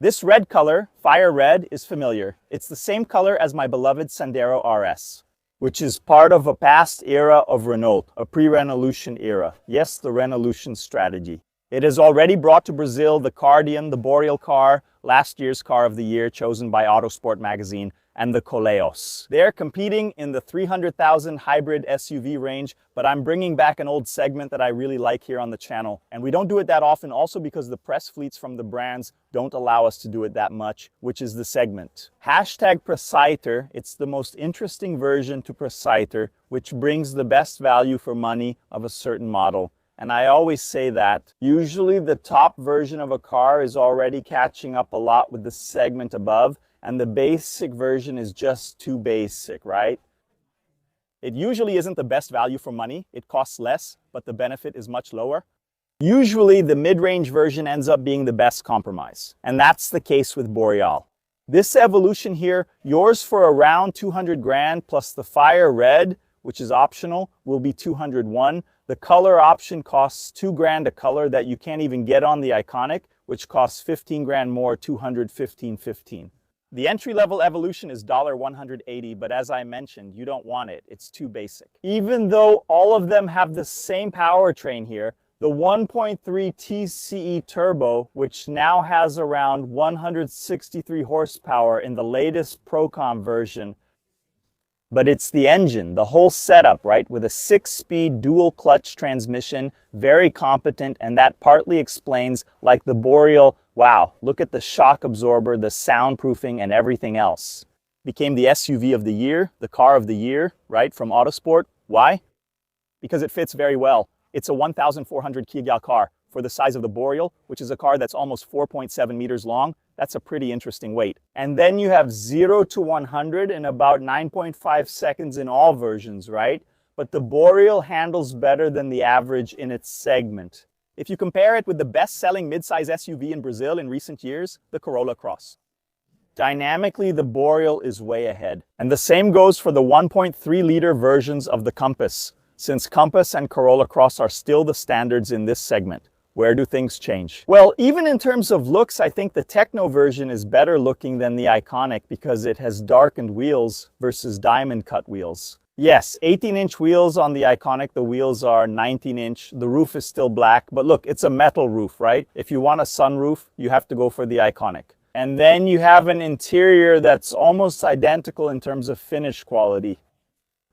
This red color, fire red, is familiar. It's the same color as my beloved Sandero RS, which is part of a past era of Renault, a pre-Renaulution era. Yes, the Renaulution strategy. It has already brought to Brazil the Cardian, the Boreal car, last year's car of the year chosen by Autosport magazine, and the Koleos. They're competing in the 300,000 hybrid SUV range, but I'm bringing back an old segment that I really like here on the channel. And we don't do it that often also because the press fleets from the brands don't allow us to do it that much, which is the segment. Hashtag Preciter, it's the most interesting version to Preciter, which brings the best value for money of a certain model. And I always say that. Usually the top version of a car is already catching up a lot with the segment above, and the basic version is just too basic, right? It usually isn't the best value for money. It costs less, but the benefit is much lower. Usually the mid-range version ends up being the best compromise. And that's the case with Boreal. This evolution here, yours for around 200 grand plus the fire red, which is optional, will be 201. The color option costs 2 grand a color that you can't even get on the Iconic, which costs 15 grand more, 215.15. The entry-level Evolution is $180, but as I mentioned, you don't want it. It's too basic. Even though all of them have the same powertrain here, the 1.3 TCE Turbo, which now has around 163 horsepower in the latest Procom version, but it's the engine, the whole setup, right? With a 6-speed dual clutch transmission, very competent, and that partly explains, like the Boreal, wow, look at the shock absorber, the soundproofing, and everything else. Became the SUV of the year, the car of the year, right, from Autosport. Why? Because it fits very well. It's a 1,400 kg car for the size of the Boreal, which is a car that's almost 4.7 meters long. That's a pretty interesting weight. And then you have 0 to 100 in about 9.5 seconds in all versions, right? But the Boreal handles better than the average in its segment. If you compare it with the best-selling midsize SUV in Brazil in recent years, the Corolla Cross. Dynamically, the Boreal is way ahead. And the same goes for the 1.3-liter versions of the Compass, since Compass and Corolla Cross are still the standards in this segment. Where do things change? Well, even in terms of looks, I think the Techno version is better looking than the Iconic because it has darkened wheels versus diamond cut wheels. Yes, 18-inch wheels on the Iconic. The wheels are 19-inch. The roof is still black, but look, it's a metal roof, right? If you want a sunroof, you have to go for the Iconic. And then you have an interior that's almost identical in terms of finish quality,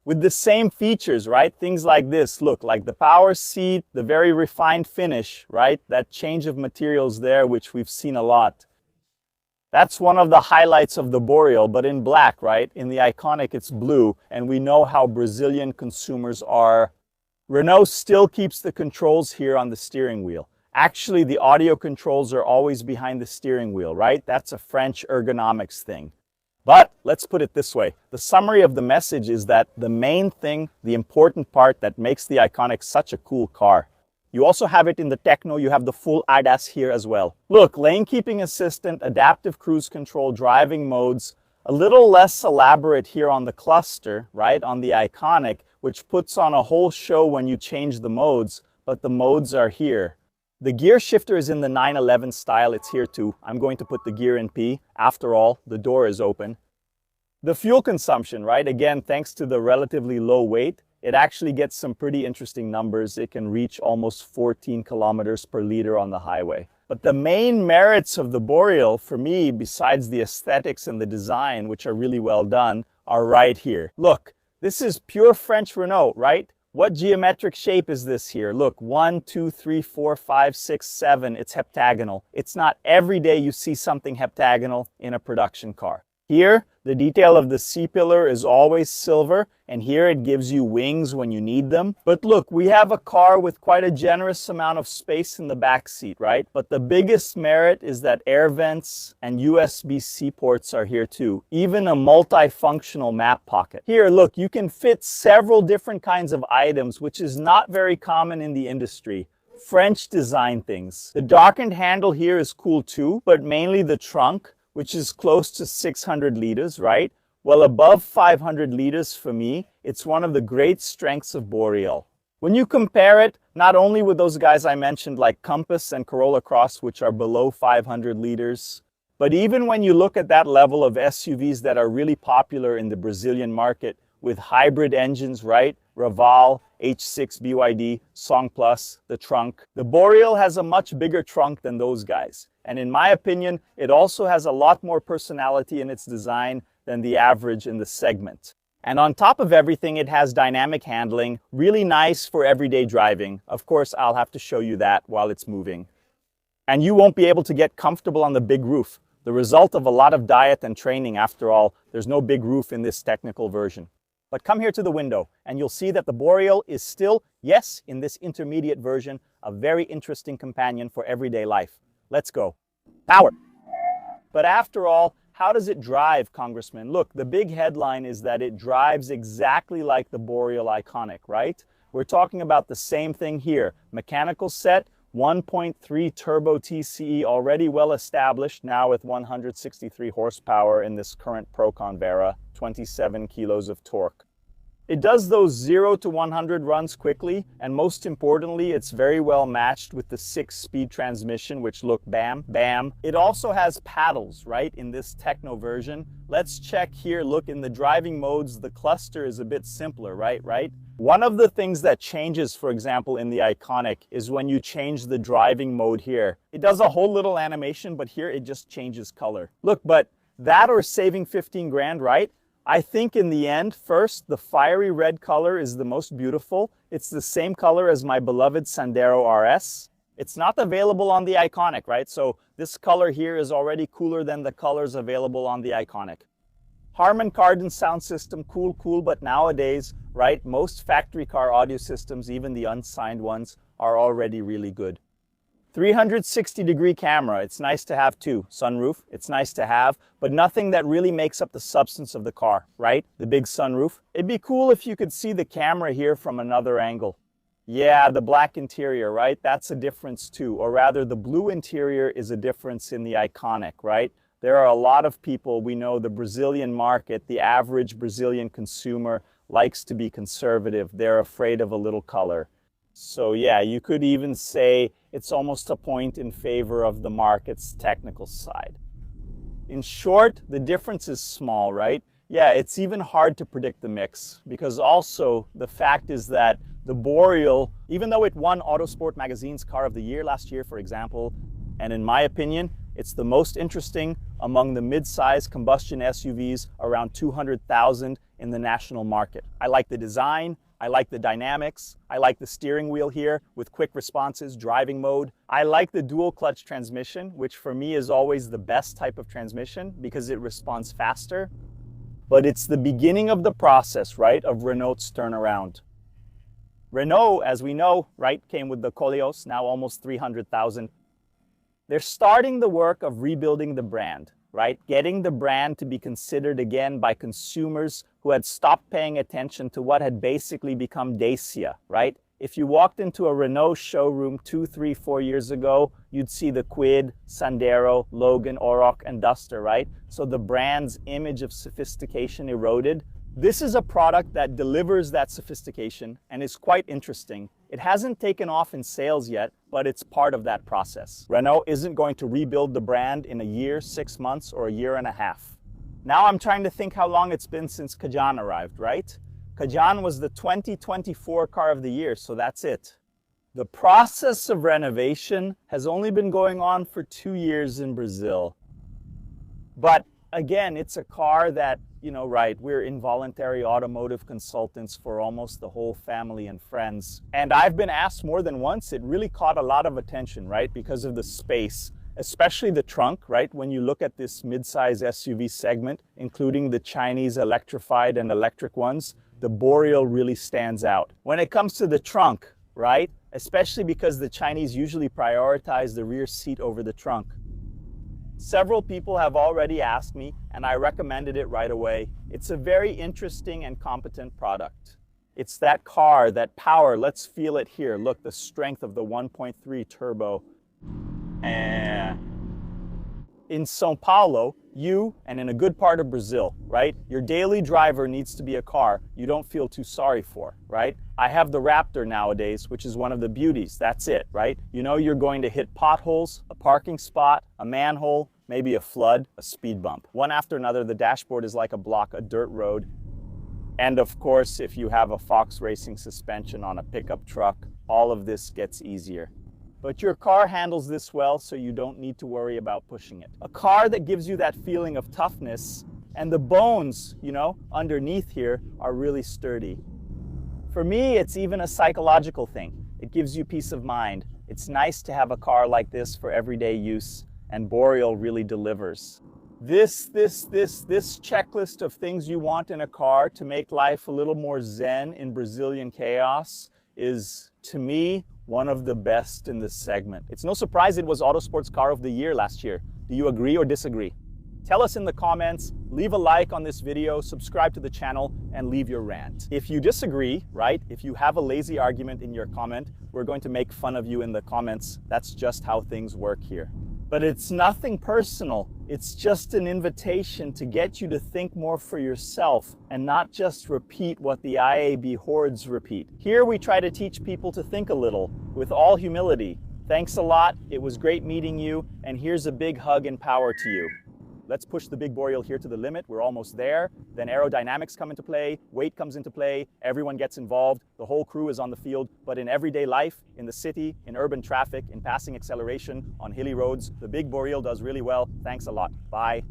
with the same features, right? Things like this, look, like the power seat, the very refined finish, right? That change of materials there, which we've seen a lot. That's one of the highlights of the Boreal, but in black, right? In the Iconic, it's blue, and we know how Brazilian consumers are. Renault still keeps the controls here on the steering wheel. Actually, the audio controls are always behind the steering wheel, right? That's a French ergonomics thing. But let's put it this way. The summary of the message is that the main thing, the important part that makes the Iconic such a cool car. You also have it in the Techno. You have the full ADAS here as well. Look, lane keeping assistant, adaptive cruise control, driving modes, a little less elaborate here on the cluster, right? On the Iconic, which puts on a whole show when you change the modes, but the modes are here. The gear shifter is in the 911 style. It's here too. I'm going to put the gear in P. After all, the door is open. The fuel consumption, right? Again, thanks to the relatively low weight, it actually gets some pretty interesting numbers. It can reach almost 14 kilometers per liter on the highway. But the main merits of the Boreal, for me, besides the aesthetics and the design, which are really well done, are right here. Look, this is pure French Renault, right? What geometric shape is this here? Look, 1, 2, 3, 4, 5, 6, 7. It's heptagonal. It's not every day you see something heptagonal in a production car. Here, the detail of the C-pillar is always silver, and here it gives you wings when you need them. But look, we have a car with quite a generous amount of space in the back seat, right? But the biggest merit is that air vents and USB-C ports are here too. Even a multifunctional map pocket. Here, look, you can fit several different kinds of items, which is not very common in the industry. French design things. The darkened handle here is cool too, but mainly the trunk, which is close to 600 liters, right? Well, above 500 liters for me, it's one of the great strengths of Boreal. When you compare it, not only with those guys I mentioned like Compass and Corolla Cross, which are below 500 liters, But even when you look at that level of SUVs that are really popular in the Brazilian market with hybrid engines, right? Reval, H6 BYD, Song Plus, the trunk. The Boreal has a much bigger trunk than those guys. And in my opinion, it also has a lot more personality in its design than the average in the segment. And on top of everything, it has dynamic handling, really nice for everyday driving. Of course, I'll have to show you that while it's moving. And you won't be able to get comfortable on the big roof. The result of a lot of diet and training, after all. There's no big roof in this technical version. But come here to the window and you'll see that the Boreal is still, yes, in this intermediate version, a very interesting companion for everyday life. Let's go. Power. But after all, how does it drive, Congressman? Look, the big headline is that it drives exactly like the Boreal iconic, right? We're talking about the same thing here. Mechanical set, 1.3 turbo TCE, already well established, now with 163 horsepower in this current Pro Convera, 27 kilos of torque. It does those 0 to 100 runs quickly, and most importantly, it's very well matched with the 6-speed transmission, which look bam, bam. It also has paddles, right, in this Techno version. Let's check here. Look, in the driving modes, the cluster is a bit simpler, right? One of the things that changes, for example, in the Iconic is when you change the driving mode here. It does a whole little animation, but here it just changes color. Look, but that or saving 15 grand, right? I think in the end, first, the fiery red color is the most beautiful. It's the same color as my beloved Sandero RS. It's not available on the Iconic, right? So this color here is already cooler than the colors available on the Iconic. Harman Kardon sound system, cool, but nowadays, right, most factory car audio systems, even the unsigned ones, are already really good. 360-degree camera, it's nice to have too. Sunroof, it's nice to have, but nothing that really makes up the substance of the car, right? The big sunroof. It'd be cool if you could see the camera here from another angle. Yeah, the black interior, right? That's a difference too. Or rather, the blue interior is a difference in the Iconic, right? There are a lot of people, we know the Brazilian market, the average Brazilian consumer likes to be conservative. They're afraid of a little color. So yeah, you could even say it's almost a point in favor of the market's technical side. In short, the difference is small, right? Yeah, it's even hard to predict the mix because also the fact is that the Boreal, even though it won Autosport magazine's Car of the Year last year, for example, and in my opinion, it's the most interesting among the mid-size combustion SUVs around 200,000 in the national market. I like the design. I like the dynamics. I like the steering wheel here with quick responses, driving mode. I like the dual clutch transmission, which for me is always the best type of transmission because it responds faster. But it's the beginning of the process, right, of Renault's turnaround. Renault, as we know, right, came with the Koleos, now almost 300,000. They're starting the work of rebuilding the brand, right? Getting the brand to be considered again by consumers who had stopped paying attention to what had basically become Dacia, right? If you walked into a Renault showroom 2, 3, 4 years ago, you'd see the Kwid, Sandero, Logan, Oroch, and Duster, right? So the brand's image of sophistication eroded. This is a product that delivers that sophistication and is quite interesting. It hasn't taken off in sales yet, but it's part of that process. Renault isn't going to rebuild the brand in a year, 6 months, or a year and a half. Now I'm trying to think how long it's been since Kajan arrived, right? Kajan was the 2024 Car of the Year, so that's it. The process of renovation has only been going on for 2 years in Brazil. But again, it's a car that, right, we're involuntary automotive consultants for almost the whole family and friends. And I've been asked more than once, it really caught a lot of attention, right? Because of the space, especially the trunk, right? When you look at this mid-size SUV segment, including the Chinese electrified and electric ones, the Boreal really stands out. When it comes to the trunk, right? Especially because the Chinese usually prioritize the rear seat over the trunk. Several people have already asked me, and I recommended it right away. It's a very interesting and competent product. It's that car, that power. Let's feel it here. Look, the strength of the 1.3 turbo. In São Paulo, and in a good part of Brazil, right? Your daily driver needs to be a car you don't feel too sorry for, right? I have the Raptor nowadays, which is one of the beauties. That's it, right? You know you're going to hit potholes, a parking spot, a manhole, maybe a flood, a speed bump. One after another, the dashboard is like a block, a dirt road. And of course, if you have a Fox Racing suspension on a pickup truck, all of this gets easier. But your car handles this well, so you don't need to worry about pushing it. A car that gives you that feeling of toughness, and the bones, underneath here are really sturdy. For me, it's even a psychological thing. It gives you peace of mind. It's nice to have a car like this for everyday use, and Boreal really delivers. This checklist of things you want in a car to make life a little more zen in Brazilian chaos is, to me, one of the best in this segment. It's no surprise it was Autosport's Car of the Year last year. Do you agree or disagree? Tell us in the comments, leave a like on this video, subscribe to the channel, and leave your rant. If you disagree, right, if you have a lazy argument in your comment, we're going to make fun of you in the comments. That's just how things work here. But it's nothing personal. It's just an invitation to get you to think more for yourself and not just repeat what the IAB hordes repeat. Here we try to teach people to think a little with all humility. Thanks a lot. It was great meeting you. And here's a big hug and power to you. Let's push the big Boreal here to the limit. We're almost there. Then aerodynamics come into play, weight comes into play, everyone gets involved, the whole crew is on the field. But in everyday life, in the city, in urban traffic, in passing acceleration, on hilly roads, the big Boreal does really well. Thanks a lot. Bye.